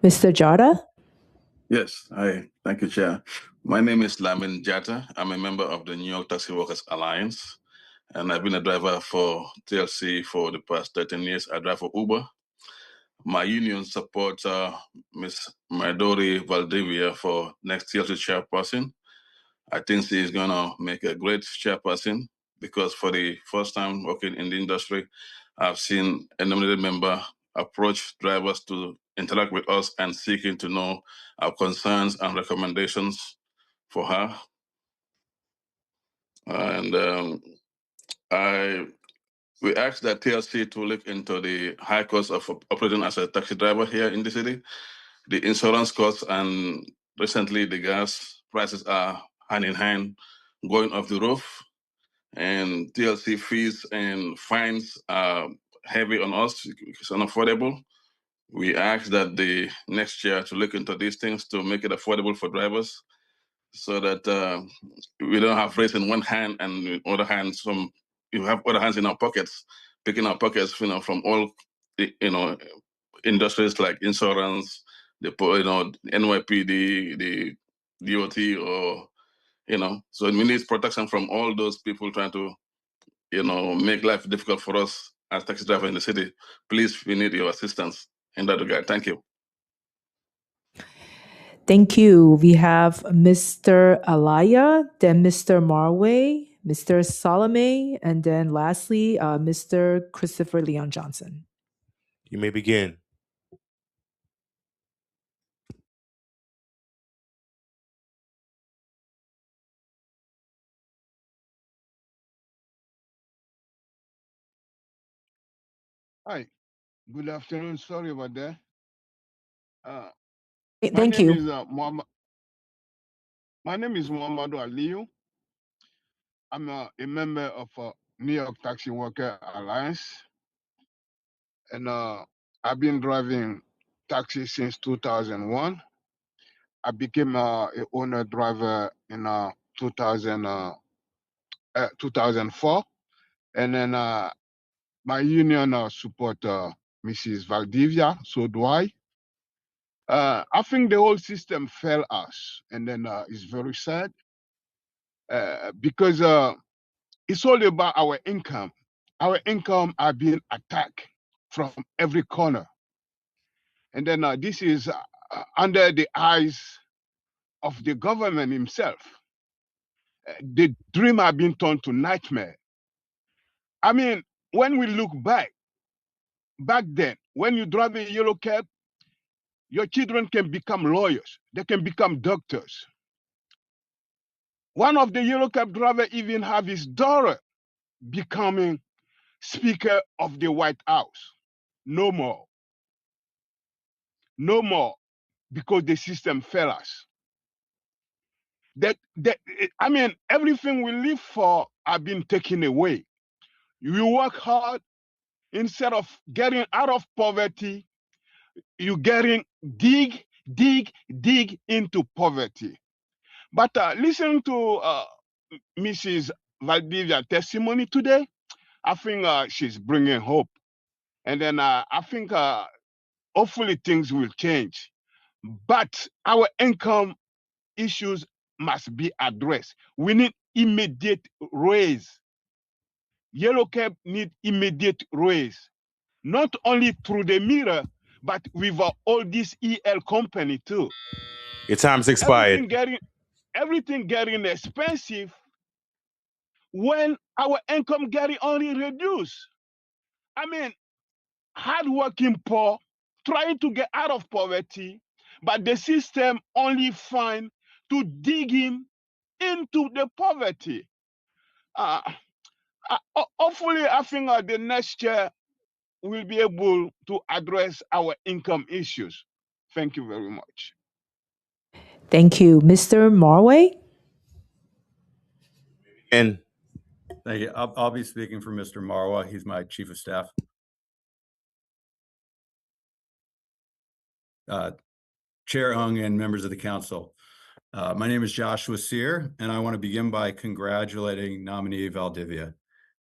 Mr. Jatta? Yes, hi. Thank you, Chair. My name is Lamin Jatta. I'm a member of the New York Taxi Workers Alliance, and I've been a driver for TLC for the past 13 years. I drive for Uber. My union supports Ms. Midori Valdivia for next TLC chairperson. I think she is going to make a great chairperson because for the first time working in the industry, I've seen a nominated member approach drivers to interact with us and seeking to know our concerns and recommendations for her. And we asked that TLC to look into the high cost of operating as a taxi driver here in the city, the insurance costs, and recently the gas prices are hand in hand going off the roof, and TLC fees and fines are heavy on us. It's unaffordable. We ask that the next year to look into these things to make it affordable for drivers so that we don't have rates in one hand and in other hands, you have other hands in our pockets, picking our pockets, from all, industries like insurance, NYPD, the DOT, or, so we need protection from all those people trying to, make life difficult for us as taxi drivers in the city. Please, we need your assistance in that regard. Thank you. Thank you. We have Mr. Alaya, then Mr. Marway, Mr. Salome, and then lastly, Mr. Christopher Leon Johnson. You may begin. Hi, good afternoon. Sorry about that. Thank you. My name is Mouhamadou Aliyu. I'm a member of New York Taxi Worker Alliance, and I've been driving taxi since 2001. I became a owner driver in 2004, and then my union support Mrs. Valdivia, so do I. I think the whole system failed us, and then it's very sad because it's all about our income. Our income are being attacked from every corner, and then this is under the eyes of the government himself. The dream have been turned to nightmare. I mean, when we look back then, when you drive a yellow cab, your children can become lawyers. They can become doctors. One of the yellow cab driver even have his daughter becoming Speaker of the White House. No more. No more, because the system failed us. I mean, everything we live for have been taken away. You work hard, instead of getting out of poverty, you getting dig into poverty. But listen to Mrs. Valdivia testimony today. I think she's bringing hope. And then I think hopefully things will change. But our income issues must be addressed. We need immediate raise. Yellow cab need immediate raise. Not only through the mirror, but with all this EL company too. Your time's expired. Everything getting expensive when our income getting only reduced. I mean, hardworking poor trying to get out of poverty, but the system only find to dig him into the poverty. Hopefully, I think the next chair will be able to address our income issues. Thank you very much. Thank you. Mr. Marway? And Thank you. I'll be speaking for Mr. Marwa. He's my chief of staff. Chair Ung and members of the council. My name is Joshua Sear, and I want to begin by congratulating nominee Valdivia.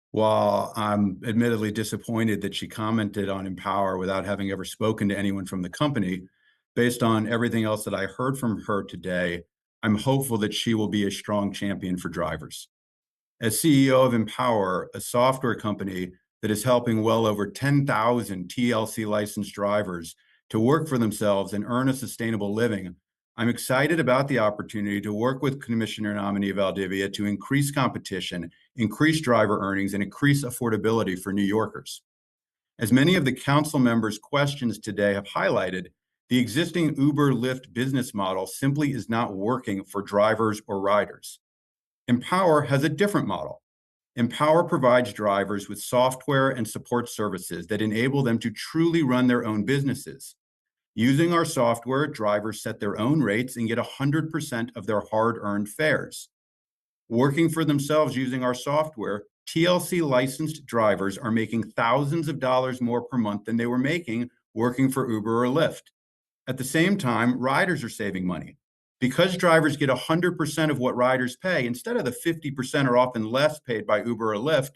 While I'm admittedly disappointed that she commented on Empower without having ever spoken to anyone from the company, based on everything else that I heard from her today, I'm hopeful that she will be a strong champion for drivers. As CEO of Empower, a software company that is helping well over 10,000 TLC licensed drivers to work for themselves and earn a sustainable living, I'm excited about the opportunity to work with Commissioner nominee Valdivia to increase competition, increase driver earnings, and increase affordability for New Yorkers. As many of the council members' questions today have highlighted, the existing Uber-Lyft business model simply is not working for drivers or riders. Empower has a different model. Empower provides drivers with software and support services that enable them to truly run their own businesses. Using our software, drivers set their own rates and get 100% of their hard-earned fares. Working for themselves using our software, TLC licensed drivers are making thousands of dollars more per month than they were making working for Uber or Lyft. At the same time, riders are saving money. Because drivers get 100% of what riders pay, instead of the 50% or often less paid by Uber or Lyft,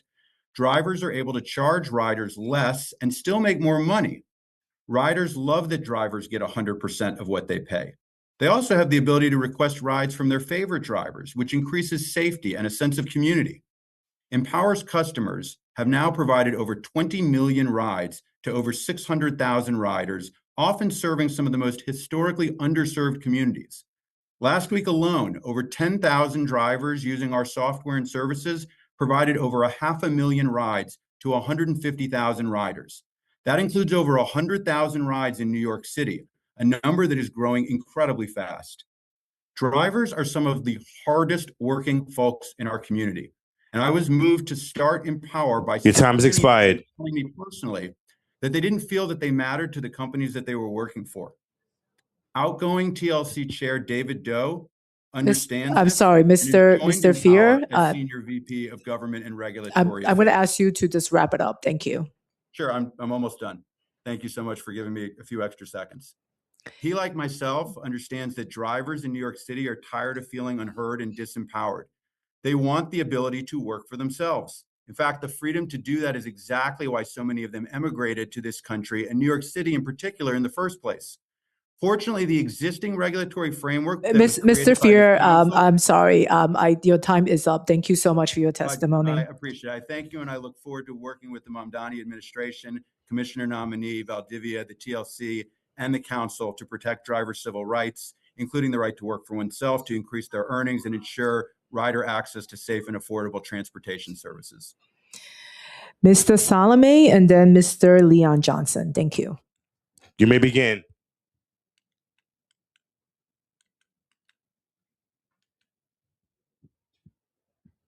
drivers are able to charge riders less and still make more money. Riders love that drivers get 100% of what they pay. They also have the ability to request rides from their favorite drivers, which increases safety and a sense of community. Empower's customers have now provided over 20 million rides to over 600,000 riders, often serving some of the most historically underserved communities. Last week alone, over 10,000 drivers using our software and services provided over 500,000 rides to 150,000 riders. That includes over 100,000 rides in New York City, a number that is growing incredibly fast. Drivers are some of the hardest working folks in our community. And I was moved to start Empower by your time has expired. telling me personally that they didn't feel that they mattered to the companies that they were working for. Outgoing TLC Chair David Doe understands. I'm this sorry, and has joined Mr. Fear. Empower as Senior VP of Government and Regulatory I'm going to Affairs. ask you to just wrap it up. Thank you. Sure, I'm almost done. Thank you so much for giving me a few extra seconds. He, like myself, understands that drivers in New York City are tired of feeling unheard and disempowered. They want the ability to work for themselves. In fact, the freedom to do that is exactly why so many of them emigrated to this country, and New York City in particular, in the first place. Fortunately, the existing regulatory framework that was created Mr. by Fear, the council- I'm sorry. Your time is up. Thank you so much for your testimony. I appreciate it. I thank you, and I look forward to working with the Mamdani administration, Commissioner nominee Valdivia, the TLC, and the council to protect driver civil rights, including the right to work for oneself, to increase their earnings and ensure rider access to safe and affordable transportation services. Mr. Salome and then Mr. Leon Johnson. Thank you. You may begin.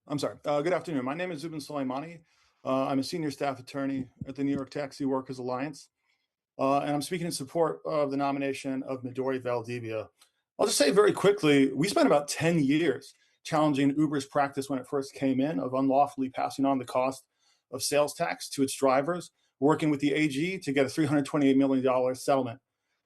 I'm sorry. Good afternoon. My name is Zubin Soleimany. I'm a senior staff attorney at the New York Taxi Workers Alliance, and I'm speaking in support of the nomination of Midori Valdivia. I'll just say very quickly, we spent about 10 years challenging Uber's practice when it first came in of unlawfully passing on the cost of sales tax to its drivers, working with the AG to get a $328 million settlement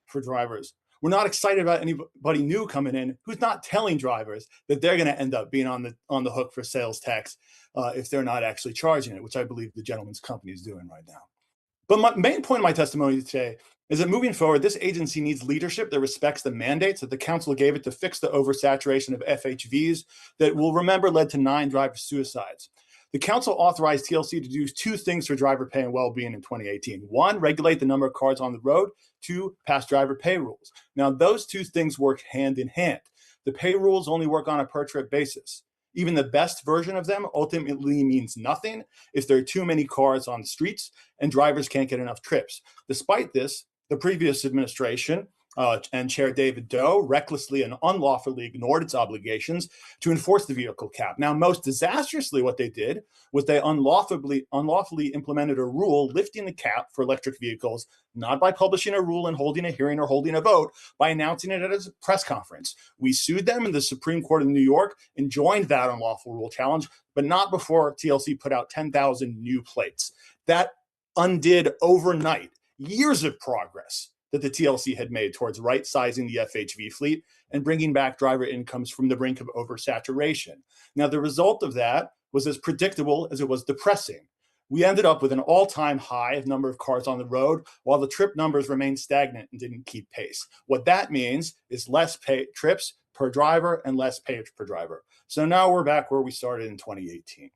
for drivers. We're not excited about anybody new coming in who's not telling drivers that they're going to end up being on the hook for sales tax if they're not actually charging it, which I believe the gentleman's company is doing right now. But my main point of my testimony today is that moving forward, this agency needs leadership that respects the mandates that the council gave it to fix the oversaturation of FHVs that we'll remember led to 9 driver suicides. The council authorized TLC to do 2 things for driver pay and well-being in 2018. 1, regulate the number of cars on the road. 2, pass driver pay rules. Now, those 2 things work hand in hand. The pay rules only work on a per-trip basis. Even the best version of them ultimately means nothing if there are too many cars on the streets and drivers can't get enough trips. Despite this, the previous administration and Chair David Doe recklessly and unlawfully ignored its obligations to enforce the vehicle cap. Now, most disastrously, what they did was they unlawfully implemented a rule lifting the cap for electric vehicles, not by publishing a rule and holding a hearing or holding a vote, by announcing it at a press conference. We sued them, and the Supreme Court of New York enjoined that unlawful rule challenge, but not before TLC put out 10,000 new plates. That undid overnight years of progress that the TLC had made towards right-sizing the FHV fleet and bringing back driver incomes from the brink of oversaturation. Now, the result of that was as predictable as it was depressing. We ended up with an all-time high of number of cars on the road, while the trip numbers remained stagnant and didn't keep pace. What that means is less trips per driver and less pay per driver. So now we're back where we started in 2018.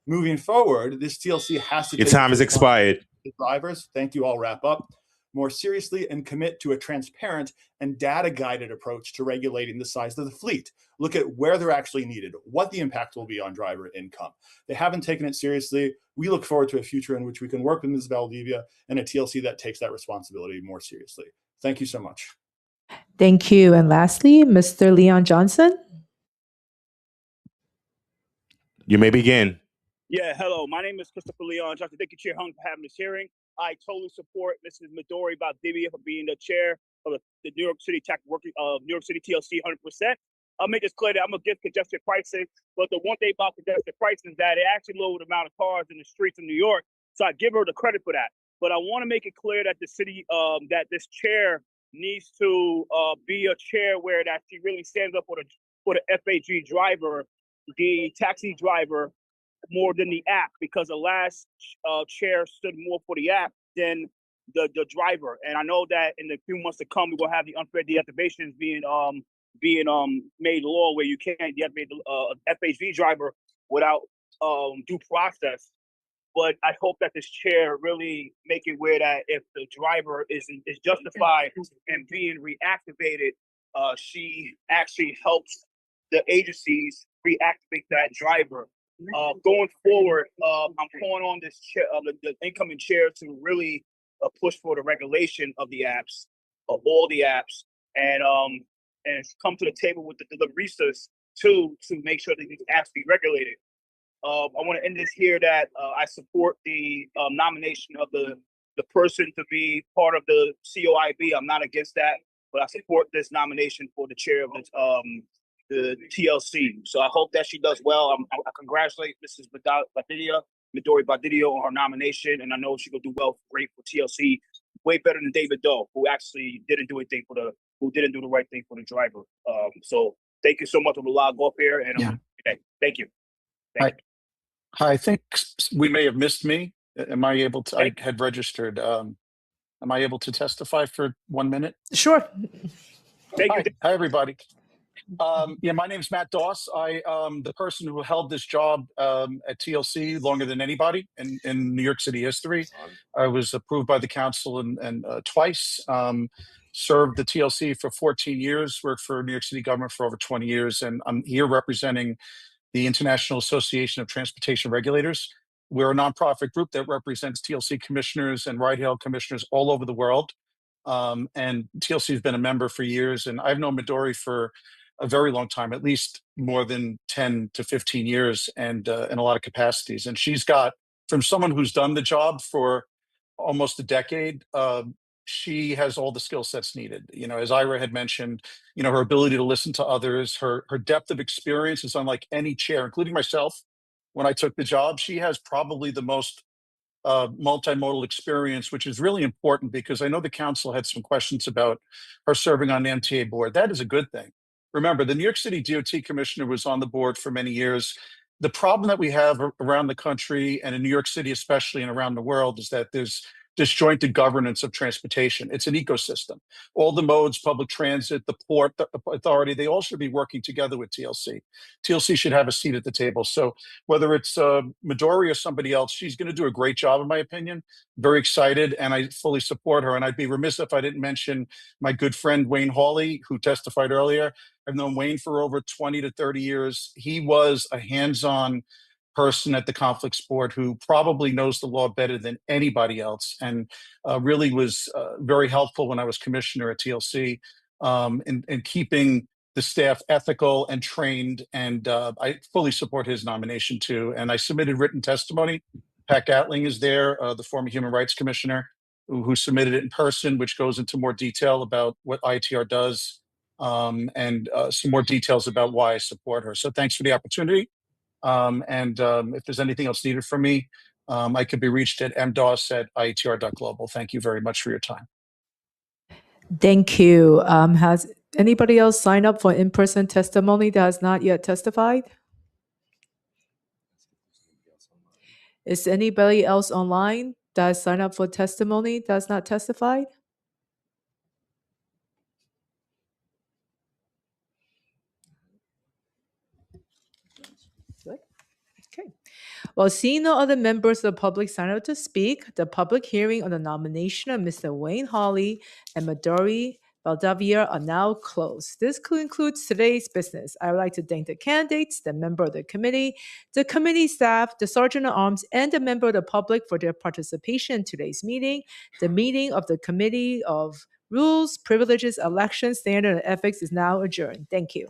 Moving forward, this TLC has to Your time has expired. Drivers, thank you, I'll wrap up, more seriously and commit to a transparent and data-guided approach to regulating the size of the fleet. Look at where they're actually needed, what the impact will be on driver income. They haven't taken it seriously. We look forward to a future in which we can work with Ms. Valdivia and a TLC that takes that responsibility more seriously. Thank you so much. Thank you. And lastly, Mr. Leon Johnson. You may begin. Yeah, hello. My name is Christopher Leon Johnson. Thank you, Chair Hung, for having this hearing. I totally support Mrs. Midori Valdivia for being the chair of the New York City New York City TLC 100%. I'll make this clear that I'm against congested pricing, but the one thing about congested pricing is that it actually lowered the amount of cars in the streets of New York. So I give her the credit for that. But I want to make it clear that the city, that this chair needs to be a chair where that she really stands up for the FHG driver, the taxi driver, more than the app, because the last chair stood more for the app than the driver. And I know that in the few months to come, we will have the unfair deactivations being made law, where you can't deactivate the FHV driver without due process. But I hope that this chair really make it where that if the driver is justified in being reactivated, she actually helps the agencies reactivate that driver. Going forward, I'm calling on this chair, the incoming chair, to really push for the regulation of the apps, of all the apps, and come to the table with the deliveristas to make sure that these apps be regulated. I want to end this here that I support the nomination of the person to be part of the COIB. I'm not against that, but I support this nomination for the chair of the TLC. So I hope that she does well. I congratulate Mrs. Midori Valdivia on her nomination, and I know she will do well, great for TLC, way better than David Doe, who actually didn't do the right thing for the driver. So thank you so much. I'm gonna log off here, and okay, thank you. I think we may have missed me. Am I able to? I had registered. Am I able to testify for 1 minute? Sure. Thank you. Hi, everybody. My name is Matt Doss. I the person who held this job at TLC longer than anybody in New York City history. I was approved by the council and twice. Served the TLC for 14 years. Worked for New York City government for over 20 years, and I'm here representing the International Association of Transportation Regulators. We're a nonprofit group that represents TLC commissioners and ride-hail commissioners all over the world. And TLC has been a member for years, and I've known Midori for a very long time, at least more than 10 to 15 years, and in a lot of capacities. And she's got, from someone who's done the job for almost a decade, she has all the skill sets needed. You know, as Ira had mentioned, you know, her ability to listen to others, her depth of experience is unlike any chair, including myself. When I took the job, she has probably the most multimodal experience, which is really important, because I know the council had some questions about her serving on the MTA board. That is a good thing. Remember, the New York City DOT commissioner was on the board for many years. The problem that we have around the country, and in New York City especially, and around the world, is that there's disjointed governance of transportation. It's an ecosystem. All the modes, public transit, the port the authority, they all should be working together with TLC. TLC should have a seat at the table. So whether it's Midori or somebody else, she's going to do a great job, in my opinion. Very excited, and I fully support her. And I'd be remiss if I didn't mention my good friend Wayne Hawley, who testified earlier. I've known Wayne for over 20 to 30 years. He was a hands-on person at the conflicts board who probably knows the law better than anybody else, and really was very helpful when I was commissioner at TLC in keeping the staff ethical and trained. And I fully support his nomination too. And I submitted written testimony. Pat Gatling is there, the former Human Rights Commissioner, who submitted it in person, which goes into more detail about what ITR does, and some more details about why I support her. So thanks for the opportunity. If there's anything else needed from me, I could be reached at mdos@ietr.global. Thank you very much for your time. Thank you. Has anybody else signed up for in-person testimony that has not yet testified? Is anybody else online that has signed up for testimony that has not testified? Good. Okay. Well, seeing no other members of the public sign up to speak, the public hearing on the nomination of Mr. Wayne Hawley and Midori Valdivia are now closed. This concludes today's business. I would like to thank the candidates, the member of the committee staff, the Sergeant at Arms, and the member of the public for their participation in today's meeting. The meeting of the Committee of Rules, Privileges, Elections, Standard, and Ethics is now adjourned. Thank you.